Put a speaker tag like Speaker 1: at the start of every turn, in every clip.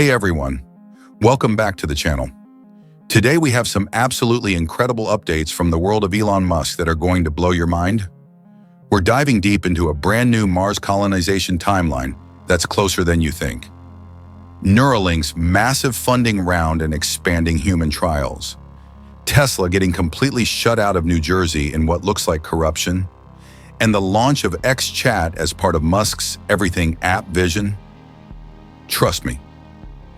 Speaker 1: Hey everyone, welcome back to the channel. Today we have some absolutely incredible updates from the world of Elon Musk that are going to blow your mind. We're diving deep into a brand new Mars colonization timeline that's closer than you think. Neuralink's massive funding round and expanding human trials. Tesla getting completely shut out of New Jersey in what looks like corruption. And the launch of XChat as part of Musk's everything app vision. Trust me,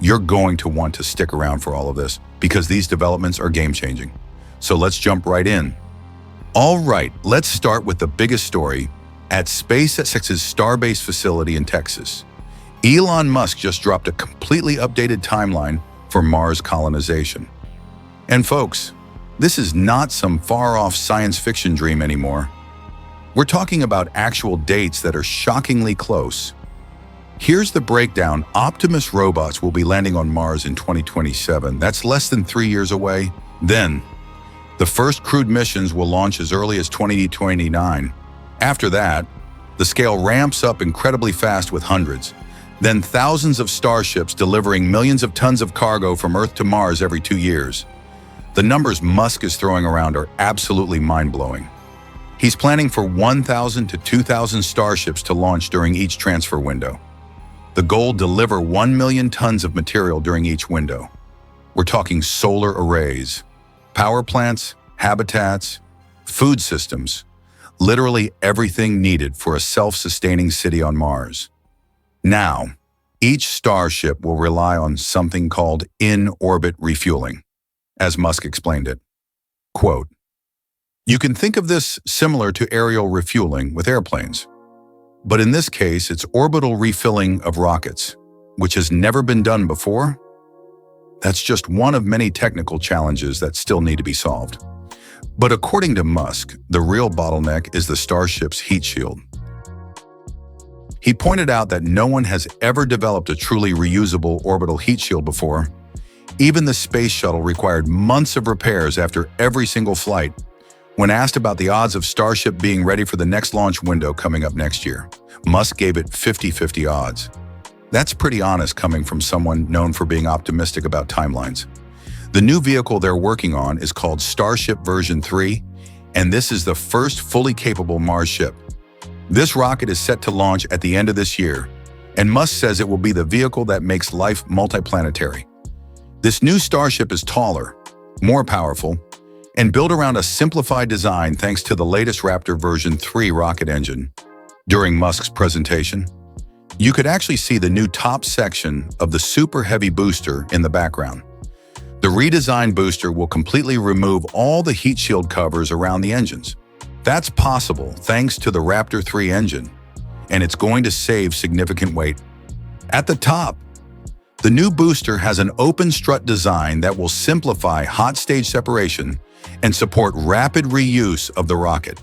Speaker 1: you're going to want to stick around for all of this because these developments are game-changing. So let's jump right in. All right, let's start with the biggest story at SpaceX's Starbase facility in Texas. Elon Musk just dropped a completely updated timeline for Mars colonization. And folks, this is not some far-off science fiction dream anymore. We're talking about actual dates that are shockingly close. Here's the breakdown. Optimus robots will be landing on Mars in 2027. That's less than 3 years away. Then, the first crewed missions will launch as early as 2029. After that, the scale ramps up incredibly fast with hundreds, then thousands of starships delivering millions of tons of cargo from Earth to Mars every 2 years. The numbers Musk is throwing around are absolutely mind-blowing. He's planning for 1,000 to 2,000 starships to launch during each transfer window. The goal: deliver 1 million tons of material during each window. We're talking solar arrays, power plants, habitats, food systems, literally everything needed for a self-sustaining city on Mars. Now, each starship will rely on something called in-orbit refueling, as Musk explained it. Quote, "You can think of this similar to aerial refueling with airplanes. But in this case, it's orbital refilling of rockets, which has never been done before. That's just one of many technical challenges that still need to be solved. But according to Musk, the real bottleneck is the Starship's heat shield. He pointed out that no one has ever developed a truly reusable orbital heat shield before. Even the space shuttle required months of repairs after every single flight. When asked about the odds of Starship being ready for the next launch window coming up next year, Musk gave it 50-50 odds. That's pretty honest coming from someone known for being optimistic about timelines. The new vehicle they're working on is called Starship version 3, and this is the first fully capable Mars ship. This rocket is set to launch at the end of this year, and Musk says it will be the vehicle that makes life multiplanetary. This new Starship is taller, more powerful, and built around a simplified design thanks to the latest Raptor version 3 rocket engine. During Musk's presentation, you could actually see the new top section of the super heavy booster in the background. The redesigned booster will completely remove all the heat shield covers around the engines. That's possible thanks to the Raptor 3 engine, and it's going to save significant weight. At the top, the new booster has an open strut design that will simplify hot stage separation and support rapid reuse of the rocket.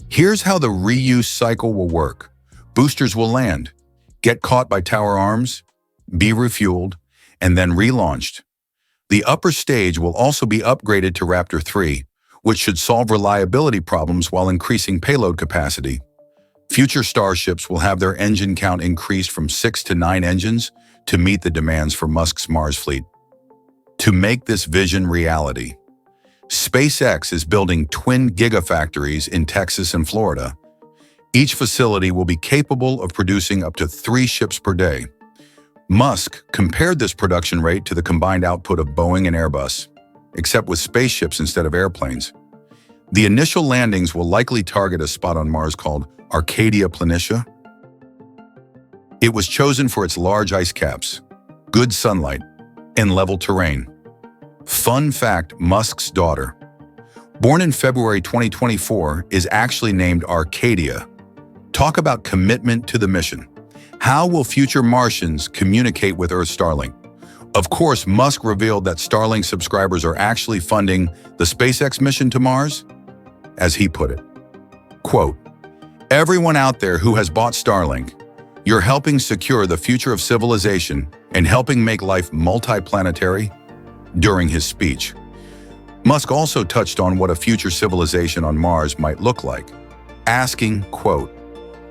Speaker 1: Here's how the reuse cycle will work. Boosters will land, get caught by tower arms, be refueled, and then relaunched. The upper stage will also be upgraded to Raptor 3, which should solve reliability problems while increasing payload capacity. Future starships will have their engine count increased from 6 to 9 engines to meet the demands for Musk's Mars fleet. To make this vision reality, SpaceX is building twin gigafactories in Texas and Florida. Each facility will be capable of producing up to 3 ships per day. Musk compared this production rate to the combined output of Boeing and Airbus, except with spaceships instead of airplanes. The initial landings will likely target a spot on Mars called Arcadia Planitia. It was chosen for its large ice caps, good sunlight, and level terrain. Fun fact: Musk's daughter, born in February 2024, is actually named Arcadia. Talk about commitment to the mission. How will future Martians communicate with Earth Starlink? Of course, Musk revealed that Starlink subscribers are actually funding the SpaceX mission to Mars. As he put it, quote, "Everyone out there who has bought Starlink, you're helping secure the future of civilization and helping make life multiplanetary." During his speech, Musk also touched on what a future civilization on Mars might look like, asking, quote,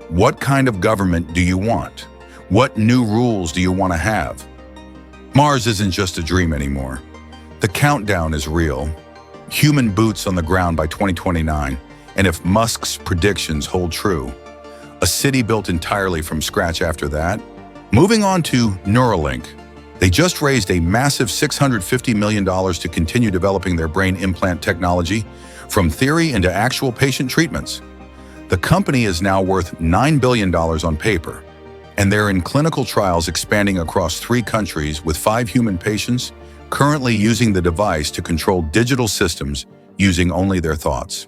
Speaker 1: "What kind of government do you want? What new rules do you want to have?" Mars isn't just a dream anymore. The countdown is real. Human boots on the ground by 2029, and if Musk's predictions hold true, a city built entirely from scratch after that. Moving on to Neuralink. They just raised a massive $650 million to continue developing their brain implant technology from theory into actual patient treatments. The company is now worth $9 billion on paper, and they're in clinical trials expanding across 3 countries with 5 human patients currently using the device to control digital systems using only their thoughts.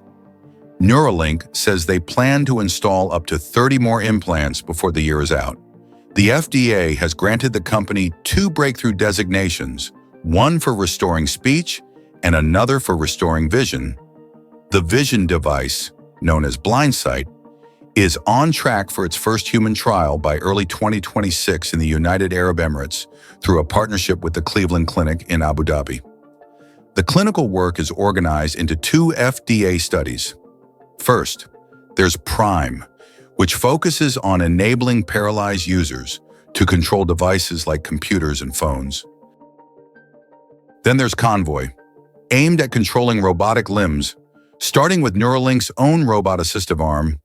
Speaker 1: Neuralink says they plan to install up to 30 more implants before the year is out. The FDA has granted the company 2 breakthrough designations, one for restoring speech and another for restoring vision. The vision device, known as BlindSight, is on track for its first human trial by early 2026 in the United Arab Emirates through a partnership with the Cleveland Clinic in Abu Dhabi. The clinical work is organized into 2 FDA studies. First, there's PRIME, which focuses on enabling paralyzed users to control devices like computers and phones. Then there's Convoy, aimed at controlling robotic limbs, starting with Neuralink's own robot assistive arm.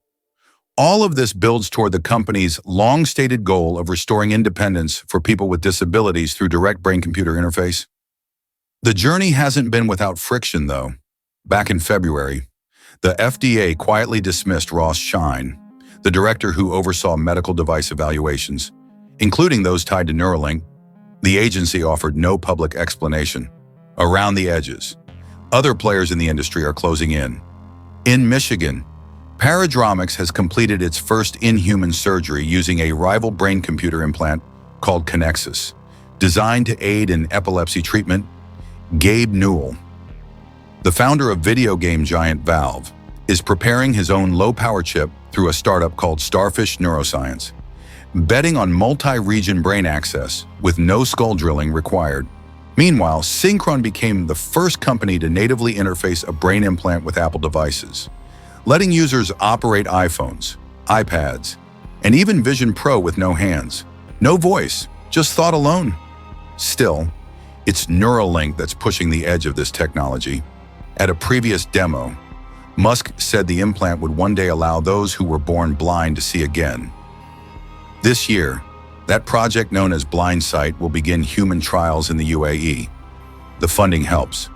Speaker 1: All of this builds toward the company's long-stated goal of restoring independence for people with disabilities through direct brain-computer interface. The journey hasn't been without friction, though. Back in February, the FDA quietly dismissed Ross Schein, the director who oversaw medical device evaluations, including those tied to Neuralink. The agency offered no public explanation. Around the edges, other players in the industry are closing in. In Michigan, Paradromics has completed its first in-human surgery using a rival brain-computer implant called Connexus, designed to aid in epilepsy treatment. Gabe Newell, the founder of video game giant Valve, is preparing his own low-power chip through a startup called Starfish Neuroscience, betting on multi-region brain access with no skull drilling required. Meanwhile, Synchron became the first company to natively interface a brain implant with Apple devices, letting users operate iPhones, iPads, and even Vision Pro with no hands. No voice, just thought alone. Still, it's Neuralink that's pushing the edge of this technology. At a previous demo, Musk said the implant would one day allow those who were born blind to see again. This year, that project known as BlindSight will begin human trials in the UAE. The funding helps,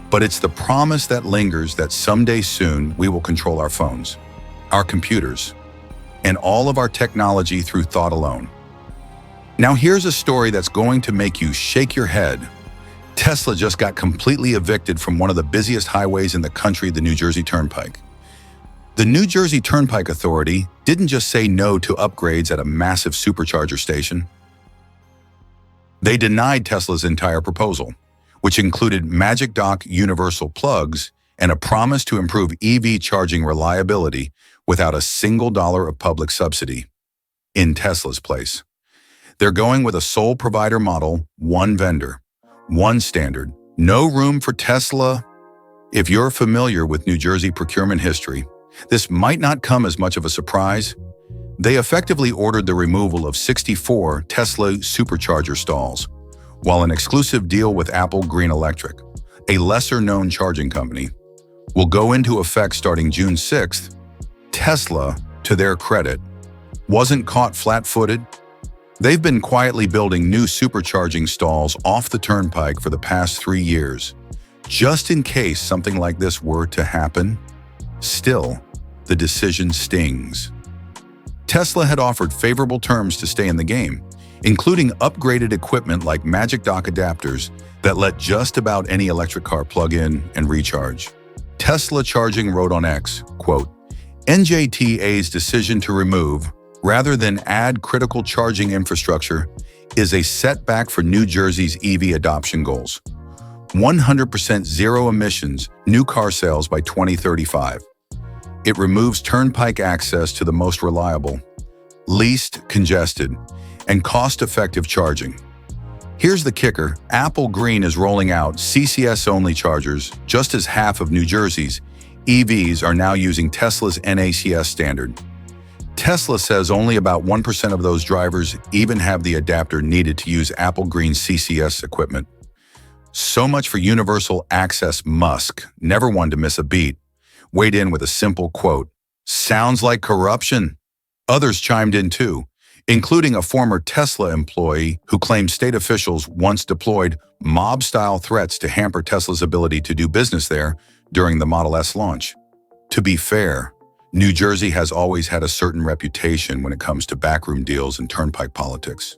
Speaker 1: but it's the promise that lingers that someday soon we will control our phones, our computers, and all of our technology through thought alone. Now here's a story that's going to make you shake your head. Tesla just got completely evicted from one of the busiest highways in the country, the New Jersey Turnpike. The New Jersey Turnpike Authority didn't just say no to upgrades at a massive supercharger station. They denied Tesla's entire proposal, which included Magic Dock universal plugs and a promise to improve EV charging reliability without a single dollar of public subsidy. In Tesla's place, they're going with a sole provider model, one vendor, one standard, no room for Tesla. If you're familiar with New Jersey procurement history, this might not come as much of a surprise. They effectively ordered the removal of 64 Tesla supercharger stalls, while an exclusive deal with Apple Green Electric, a lesser-known charging company, will go into effect starting June 6th. Tesla, to their credit, wasn't caught flat-footed. They've been quietly building new supercharging stalls off the turnpike for the past 3 years, just in case something like this were to happen. Still, the decision stings. Tesla had offered favorable terms to stay in the game, including upgraded equipment like Magic Dock adapters that let just about any electric car plug in and recharge. Tesla Charging wrote on X, quote, "NJTA's decision to remove, rather than add critical charging infrastructure, is a setback for New Jersey's EV adoption goals. 100% zero emissions new car sales by 2035. It removes turnpike access to the most reliable, least congested, and cost-effective charging. Here's the kicker: Apple Green is rolling out CCS-only chargers, just as half of New Jersey's EVs are now using Tesla's NACS standard. Tesla says only about 1% of those drivers even have the adapter needed to use Apple Green CCS equipment. So much for universal access. Musk, never one to miss a beat, weighed in with a simple quote, "Sounds like corruption." Others chimed in too, including a former Tesla employee who claimed state officials once deployed mob-style threats to hamper Tesla's ability to do business there during the Model S launch. To be fair, New Jersey has always had a certain reputation when it comes to backroom deals and turnpike politics.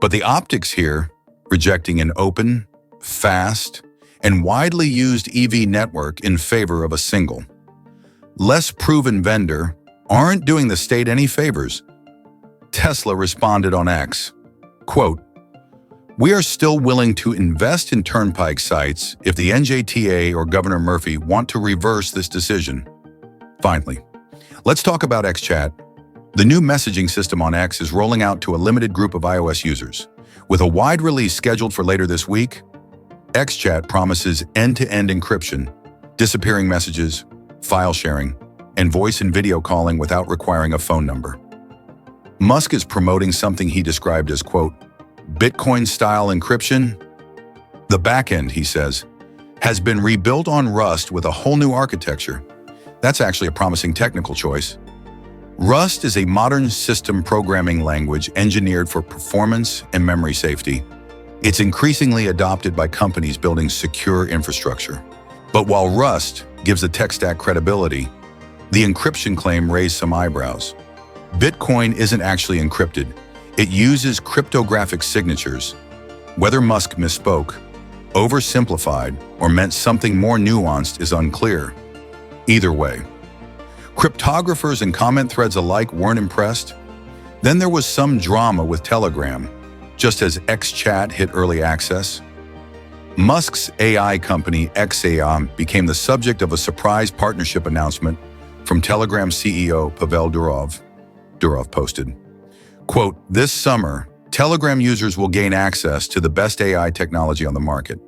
Speaker 1: But the optics here, rejecting an open, fast, and widely used EV network in favor of a single, less proven vendor, aren't doing the state any favors. Tesla responded on X, quote, "We are still willing to invest in turnpike sites if the NJTA or Governor Murphy want to reverse this decision." Finally, let's talk about XChat. The new messaging system on X is rolling out to a limited group of iOS users. With a wide release scheduled for later this week, XChat promises end-to-end encryption, disappearing messages, file sharing, and voice and video calling without requiring a phone number. Musk is promoting something he described as, quote, "Bitcoin-style encryption." The backend, he says, has been rebuilt on Rust with a whole new architecture. That's actually a promising technical choice. Rust is a modern system programming language engineered for performance and memory safety. It's increasingly adopted by companies building secure infrastructure. But while Rust gives the tech stack credibility, the encryption claim raised some eyebrows. Bitcoin isn't actually encrypted. It uses cryptographic signatures. Whether Musk misspoke, oversimplified, or meant something more nuanced is unclear. Either way, cryptographers and comment threads alike weren't impressed. Then there was some drama with Telegram, just as XChat hit early access. Musk's AI company, XAI, became the subject of a surprise partnership announcement from Telegram CEO Pavel Durov. Durov posted, quote, "This summer, Telegram users will gain access to the best AI technology on the market.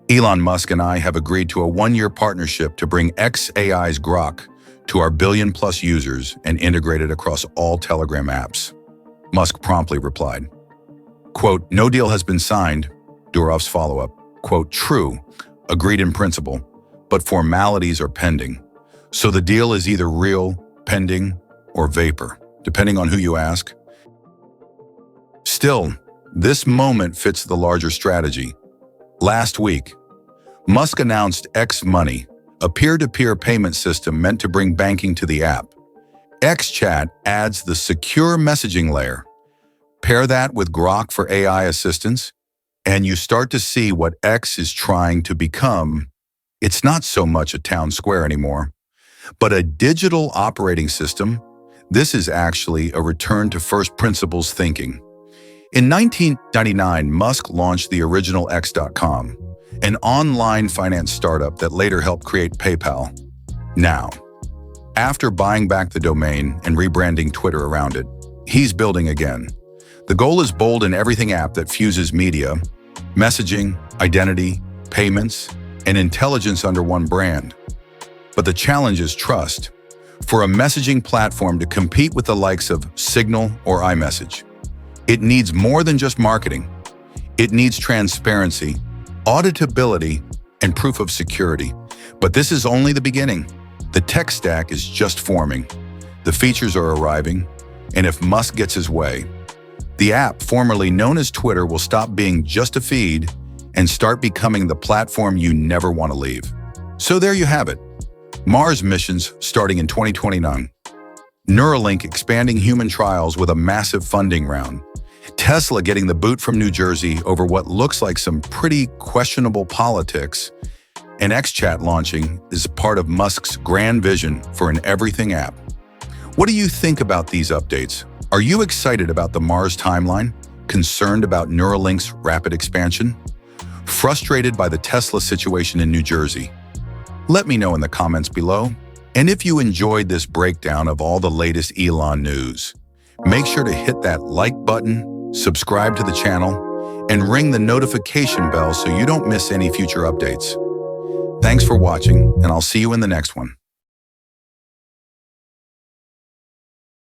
Speaker 1: Elon Musk and I have agreed to a one-year partnership to bring XAI's Grok to our billion-plus users and integrate it across all Telegram apps." Musk promptly replied, quote, "No deal has been signed." Durov's follow-up, quote, "True, agreed in principle, but formalities are pending. So the deal is either real, pending, or vapor, depending on who you ask." Still, this moment fits the larger strategy. Last week, Musk announced X Money, a peer-to-peer payment system meant to bring banking to the app. XChat adds the secure messaging layer. Pair that with Grok for AI assistance, and you start to see what X is trying to become. It's not so much a town square anymore, but a digital operating system. This is actually a return to first principles thinking. In 1999, Musk launched the original X.com, an online finance startup that later helped create PayPal. Now, after buying back the domain and rebranding Twitter around it, he's building again. The goal is bold in everything app that fuses media, messaging, identity, payments, and intelligence under one brand. But the challenge is trust. For a messaging platform to compete with the likes of Signal or iMessage, it needs more than just marketing. It needs transparency, auditability, and proof of security. But this is only the beginning. The tech stack is just forming. The features are arriving, and if Musk gets his way, the app formerly known as Twitter will stop being just a feed and start becoming the platform you never want to leave. So there you have it. Mars missions starting in 2029. Neuralink expanding human trials with a massive funding round. Tesla getting the boot from New Jersey over what looks like some pretty questionable politics. And XChat launching is part of Musk's grand vision for an everything app. What do you think about these updates? Are you excited about the Mars timeline? Concerned about Neuralink's rapid expansion? Frustrated by the Tesla situation in New Jersey? Let me know in the comments below. And if you enjoyed this breakdown of all the latest Elon news, make sure to hit that like button, subscribe to the channel, and ring the notification bell so you don't miss any future updates. Thanks for watching, and I'll see you in the next one.